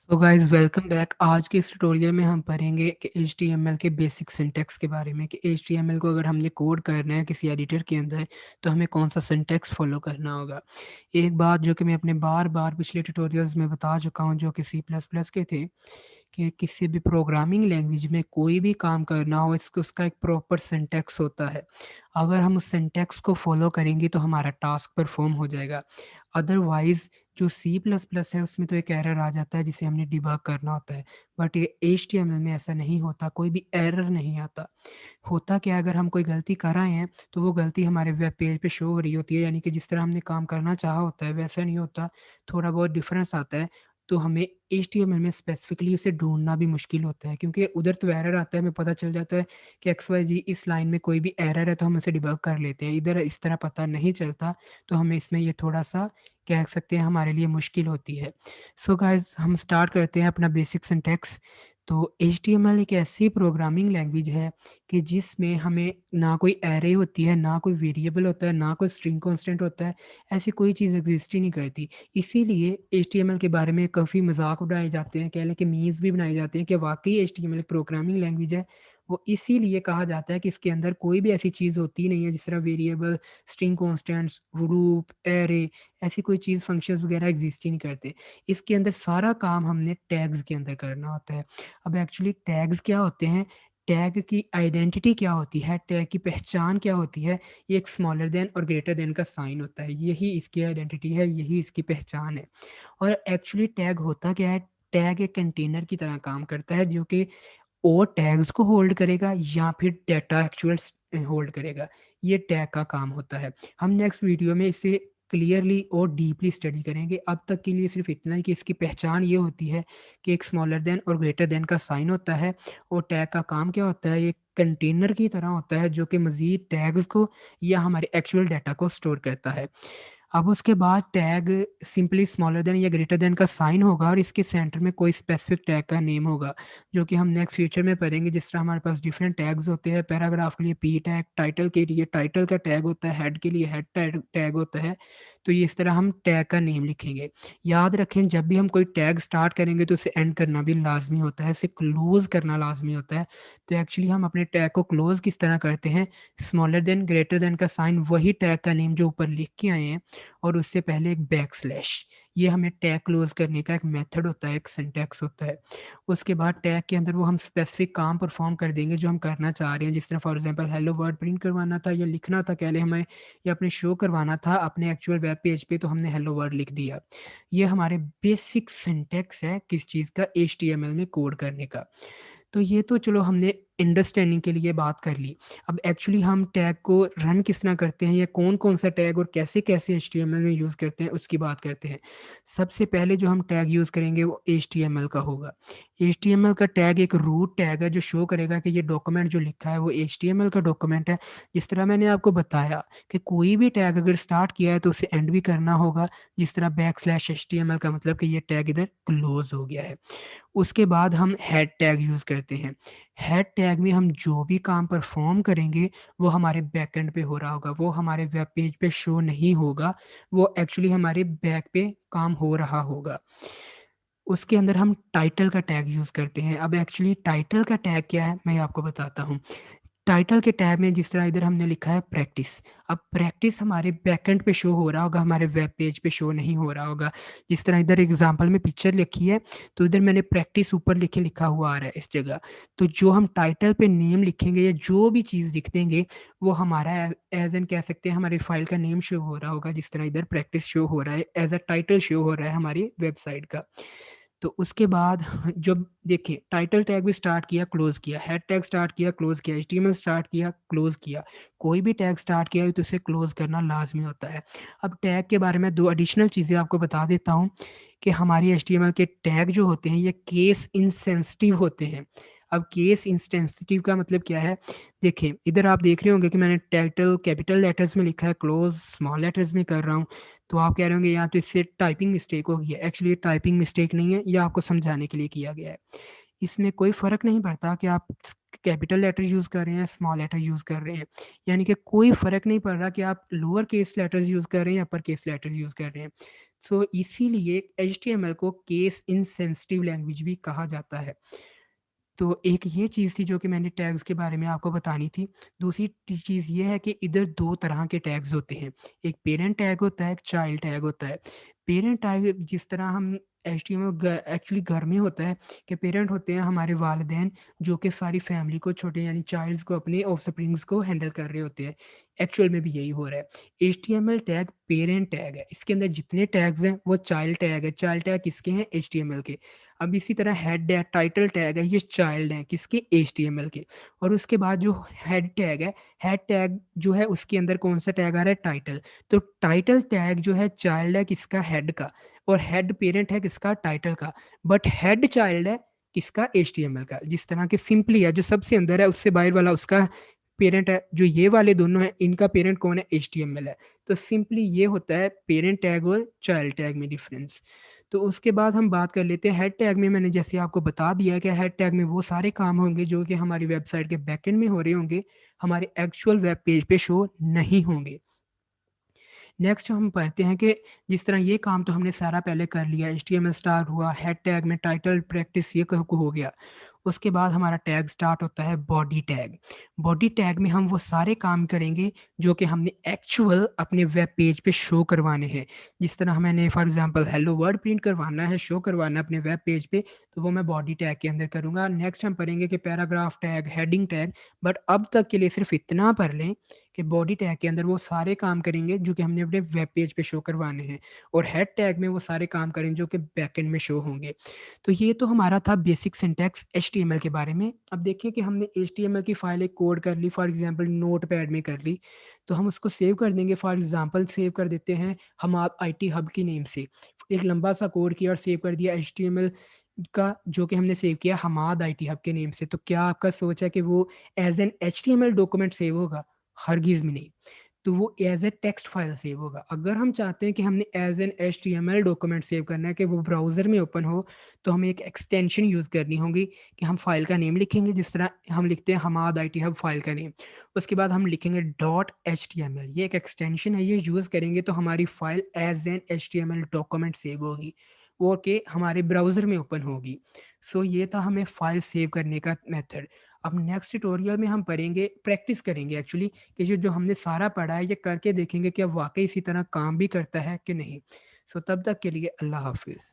तो guys welcome back. आज के इस ट्यूटोरियल में हम पढ़ेंगे कि HTML के बेसिक सिंटैक्स के बारे में कि HTML को अगर हमने कोड करना है किसी एडिटर के अंदर तो हमें कौन सा सिंटैक्स फॉलो करना होगा। एक बात जो कि मैं अपने बार-बार पिछले ट्यूटोरियल्स में बता चुका हूँ जो कि सी प्लस प्लस के थे कि किसी भी प्रोग्रामिंग लैंग्वेज में कोई भी काम करना हो इसको उसका एक प्रॉपर सिंटैक्स होता है। अगर हम उस सिंटैक्स को फॉलो करेंगे तो हमारा टास्क परफॉर्म हो जाएगा। अदरवाइज़ जो सी प्लस प्लस है उसमें तो एक एरर आ जाता है जिसे हमने डिबग करना होता है। बट ये HTML में ऐसा नहीं होता, कोई भी एरर नहीं आता। होता क्या है अगर हम कोई गलती कर रहे हैं तो वो गलती हमारे वेब पेज पे शो हो रही होती है, यानी कि जिस तरह हमने काम करना चाहा होता है वैसा नहीं होता, थोड़ा बहुत डिफरेंस आता है। तो हमें HTML में स्पेसिफिकली इसे ढूँढना भी मुश्किल होता है क्योंकि उधर तो एरर आता है, हमें पता चल जाता है कि XYZ इस लाइन में कोई भी एरर है तो हम उसे डिबग कर लेते हैं। इधर इस तरह पता नहीं चलता, तो हमें इसमें ये थोड़ा-सा कह सकते हैं हमारे लिए मुश्किल होती है। सो गाइज़ हम स्टार्ट करते हैं अपना बेसिक सिंटैक्स। तो HTML एक ऐसी प्रोग्रामिंग लैंग्वेज है कि जिसमें हमें ना कोई एरे होती है, ना कोई वेरिएबल होता है, ना कोई स्ट्रिंग कांस्टेंट होता है, ऐसी कोई चीज़ एग्ज़िस्ट ही नहीं करती। इसीलिए HTML के बारे में काफ़ी मज़ाक उड़ाए जाते हैं, कह लें कि मीम्स भी बनाए जाते हैं कि वाक़ई HTML एक प्रोग्रामिंग लैंग्वेज है। वो इसीलिए कहा जाता है कि इसके अंदर कोई भी ऐसी चीज़ होती नहीं है जिस तरह variable, string constants, loop, array ऐसी कोई चीज़ फंक्शंस वगैरह एग्ज़िस्ट ही नहीं करते। इसके अंदर सारा काम हमने टैग्स के अंदर करना होता है। अब एक्चुअली टैग्स क्या होते हैं? टैग की आइडेंटिटी क्या होती है? टैग की पहचान क्या होती है? ये एक स्मॉलर देन और ग्रेटर देन का साइन होता है। यही इसकी आइडेंटिटी है, यही इसकी पहचान है। और एक्चुअली टैग होता क्या है? टैग एक कंटेनर की तरह काम करता है जो कि और टैग्स को होल्ड करेगा या फिर डेटा एक्चुअल्स होल्ड करेगा। ये टैग का काम होता है। हम नेक्स्ट वीडियो में इसे क्लियरली और डीपली स्टडी करेंगे। अब तक के लिए सिर्फ़ इतना ही कि इसकी पहचान ये होती है कि एक स्मॉलर देन और ग्रेटर देन का साइन होता है और टैग का काम क्या होता है, ये कंटेनर की तरह होता है जो कि मज़ीद टैग्स को या हमारे एक्चुअल डेटा को स्टोर करता है। अब उसके बाद टैग सिंपली स्मॉलर देन या ग्रेटर देन का साइन होगा और इसके सेंटर में कोई स्पेसिफिक टैग का नेम होगा, जो कि हम नेक्स्ट फ्यूचर में पढ़ेंगे। जिस तरह हमारे पास डिफरेंट टैग्स होते हैं, पैराग्राफ के लिए पी टैग, टाइटल के लिए टाइटल का टैग होता है, हेड के लिए हेड टैग टैग होता है। तो ये इस तरह हम टैग का नेम लिखेंगे। याद रखें जब भी हम कोई टैग स्टार्ट करेंगे तो उसे एंड करना भी लाज़मी होता है, इसे क्लोज़ करना लाज़मी होता है। तो एक्चुअली हम अपने टैग को क्लोज़ किस तरह करते हैं, स्मॉलर देन, ग्रेटर देन का साइन वही टैग का नेम जो ऊपर लिख के आए हैं और उससे पहले एक बैकस्लैश। ये हमें टैग क्लोज़ करने का एक मेथड होता है, एक सिंटैक्स होता है। उसके बाद टैग के अंदर वो हम स्पेसिफिक काम परफ़ॉर्म कर देंगे जो हम करना चाह रहे हैं। जिस तरह for example hello world print करवाना था या लिखना था कह लें हमें, या अपने शो करवाना था अपने एक्चुअल वेब पेज पे, तो हमने हेलो वर्ल्ड लिख दिया। ये हमारे बेसिक सिंटैक्स है किस चीज़ का, HTML में कोड करने का। तो ये तो चलो हमने अंडरस्टैंडिंग के लिए बात कर ली। अब एक्चुअली हम टैग को रन किस तरह करते हैं या कौन-कौन सा टैग और कैसे-कैसे HTML में यूज़ करते हैं उसकी बात करते हैं। सबसे पहले जो हम टैग यूज़ करेंगे वो HTML का होगा। HTML का टैग एक रूट टैग है जो शो करेगा कि ये डॉक्यूमेंट जो लिखा है वो HTML का डॉक्यूमेंट है। जिस तरह मैंने आपको बताया कि कोई भी टैग अगर स्टार्ट किया है तो उसे एंड भी करना होगा। जिस तरह बैकस्लैश HTML का मतलब कि ये टैग इधर क्लोज़ हो गया है। उसके बाद हम हेड टैग यूज़ करते हैं। हेड टैग में हम जो भी काम परफ़ॉर्म करेंगे, वो हमारे बैकएंड पे हो रहा होगा, वो हमारे वेब पेज पे शो नहीं होगा, वो एक्चुअली हमारे बैक पे काम हो रहा होगा। उसके अंदर हम टाइटल का टैग यूज़ करते हैं। अब एक्चुअली टाइटल का टैग क्या है, मैं आपको बताता हूँ। टाइटल के टैब में जिस तरह इधर हमने लिखा है प्रैक्टिस। अब प्रैक्टिस हमारे बैकएंड पे शो हो रहा होगा, हमारे वेब पेज पे शो नहीं हो रहा होगा। जिस तरह इधर एग्ज़ाम्पल में पिक्चर लिखी है, तो इधर मैंने प्रैक्टिस ऊपर लिखा हुआ आ रहा है इस जगह। तो जो हम टाइटल पे नेम लिखेंगे या जो भी चीज़ लिख देंगे, वो हमारा एज़ एन कह सकते हैं हमारी फ़ाइल का नेम शो हो रहा होगा। जिस तरह इधर प्रैक्टिस शो हो रहा है, एज़ अ टाइटल शो हो रहा है हमारी वेबसाइट का। तो उसके बाद जब देखिए टाइटल टैग भी स्टार्ट किया, क्लोज़ किया, हेड टैग स्टार्ट किया, क्लोज़ किया, HTML स्टार्ट किया, क्लोज़ किया। कोई भी टैग स्टार्ट किया है तो उसे क्लोज़ करना लाज़मी होता है। अब टैग के बारे में 2 एडिशनल चीज़ें आपको बता देता हूँ कि हमारी HTML के टैग जो होते हैं ये केस इंसेंसिटिव होते हैं। अब केस इंसेंसिटिव का मतलब क्या है? देखिए, इधर आप देख रहे होंगे कि मैंने टाइटल कैपिटल लेटर्स में लिखा है, क्लोज़ स्मॉल लेटर्स में कर रहा हूँ। तो आप कह रहे होंगे यहाँ तो इससे टाइपिंग मिस्टेक हो गई है। एक्चुअली ये टाइपिंग मिस्टेक नहीं है, ये आपको समझाने के लिए किया गया है। इसमें कोई फ़र्क नहीं पड़ता कि आप कैपिटल लेटर यूज़ कर रहे हैं, स्मॉल लेटर यूज़ कर रहे हैं। यानी कि कोई फ़र्क नहीं पड़ रहा कि आप लोअर केस लेटर्स यूज़ कर रहे हैं या अपर केस लेटर्स यूज़ कर रहे हैं। सो इसीलिए एचटीएमएल को केस इनसेंसिटिव लैंग्वेज भी कहा जाता है। तो एक ये चीज़ थी जो कि मैंने टैग्स के बारे में आपको बतानी थी। दूसरी चीज़ ये है कि इधर 2 तरह के टैग्स होते हैं। एक पेरेंट टैग होता है, एक चाइल्ड टैग होता है। पेरेंट टैग जिस तरह हम एचटीएमएल एक्चुअली घर में होता है कि पेरेंट होते हैं हमारे वालिदैन जो कि सारी फैमिली को छोटे यानी चाइल्ड्स को अपने ऑफस्प्रिंग्स को हैंडल कर रहे होते हैं। एक्चुअल में भी यही हो रहा है। एचटीएमएल टैग पेरेंट टैग है। इसके अंदर जितने टैग्स हैं वो चाइल्ड टैग है। चाइल्ड टैग किसके हैं? एचटीएमएल के। अब इसी तरह हेड है, टाइटल टैग है, ये चाइल्ड है किसके? एचटीएमएल के। और उसके बाद जो हेड टैग है, हेड टैग जो है उसके अंदर कौन-सा टैग आ रहा है? टाइटल। तो टाइटल टैग जो है चाइल्ड है किसका? हेड का और हेड पेरेंट है किसका? टाइटल का। बट हेड चाइल्ड है किसका? एचटीएमएल का। जिस तरह के सिंपली है जो सबसे अंदर है उससे बाहर वाला उसका पेरेंट है। जो ये वाले दोनों हैं इनका पेरेंट कौन है? एचटीएमएल है। तो सिंपली ये होता है पेरेंट टैग और चाइल्ड टैग में डिफरेंस। तो उसके बाद हम बात कर लेते हैं हेड टैग में मैंने जैसे आपको बता दिया कि हेड टैग में वो सारे काम होंगे जो कि हमारी वेबसाइट के बैकएंड में हो रहे होंगे, हमारे एक्चुअल वेब पेज पे शो नहीं होंगे। नेक्स्ट हम पढ़ते हैं कि जिस तरह ये काम तो हमने सारा पहले कर लिया, एचटीएमएल स्टार्ट हुआ, हेड टैग में टाइटल प्रैक्टिस ये हो गया। उसके बाद हमारा टैग स्टार्ट होता है बॉडी टैग। बॉडी टैग में हम वो सारे काम करेंगे जो कि हमने एक्चुअल अपने वेब पेज पे शो करवाने हैं। जिस तरह मैंने for example hello world print करवाना है, शो करवाना है अपने वेब पेज पे, तो वो मैं बॉडी टैग के अंदर करूँगा। नेक्स्ट हम पढ़ेंगे कि paragraph tag, heading tag, but अब तक के लिए सिर्फ़ इतना पढ़ लें कि बॉडी टैग के अंदर वो सारे काम करेंगे जो कि हमने अपने वेब पेज पे शो करवाने हैं और हेड टैग में वो सारे काम करेंगे जो कि बैकएंड में शो होंगे। तो ये तो हमारा था बेसिक सिंटैक्स एचटीएमएल के बारे में। अब देखिए कि हमने एचटीएमएल की फाइल एक कोड कर ली फॉर एग्ज़ाम्पल नोटपैड में कर ली, तो हम उसको सेव कर देंगे फॉर एग्ज़ाम्पल सेव कर देते हैं हम आप आईटी हब की नेम से। एक लंबा सा कोड किया और सेव कर दिया एचटीएमएल का जो कि हमने सेव किया हमाद आईटी हब के नेम से। तो क्या आपका सोच है कि वो as an HTML document save होगा? हरगिज़ में नहीं। तो वो as a text file save होगा। अगर हम चाहते हैं कि हमने as an HTML document save करना है कि वो ब्राउज़र में ओपन हो, तो हमें एक एक्सटेंशन यूज़ करनी होगी कि हम फ़ाइल का नेम लिखेंगे जिस तरह हम लिखते हैं हमाद आईटी हब फ़ाइल का नेम। उसके बाद हम लिखेंगे डॉट एचटीएमएल ये एक एक्सटेंशन है, ये यूज़ करेंगे तो हमारी file as an HTML document save होगी, वो कि हमारे ब्राउज़र में ओपन होगी। सो ये था हमें फ़ाइल सेव करने का मेथड। अब नेक्स्ट ट्यूटोरियल में हम पढ़ेंगे प्रैक्टिस करेंगे एक्चुअली कि जो जो हमने सारा पढ़ा है ये करके देखेंगे कि अब वाक़ई इसी तरह काम भी करता है कि नहीं। सो तब तक के लिए अल्लाह हाफ़िज़।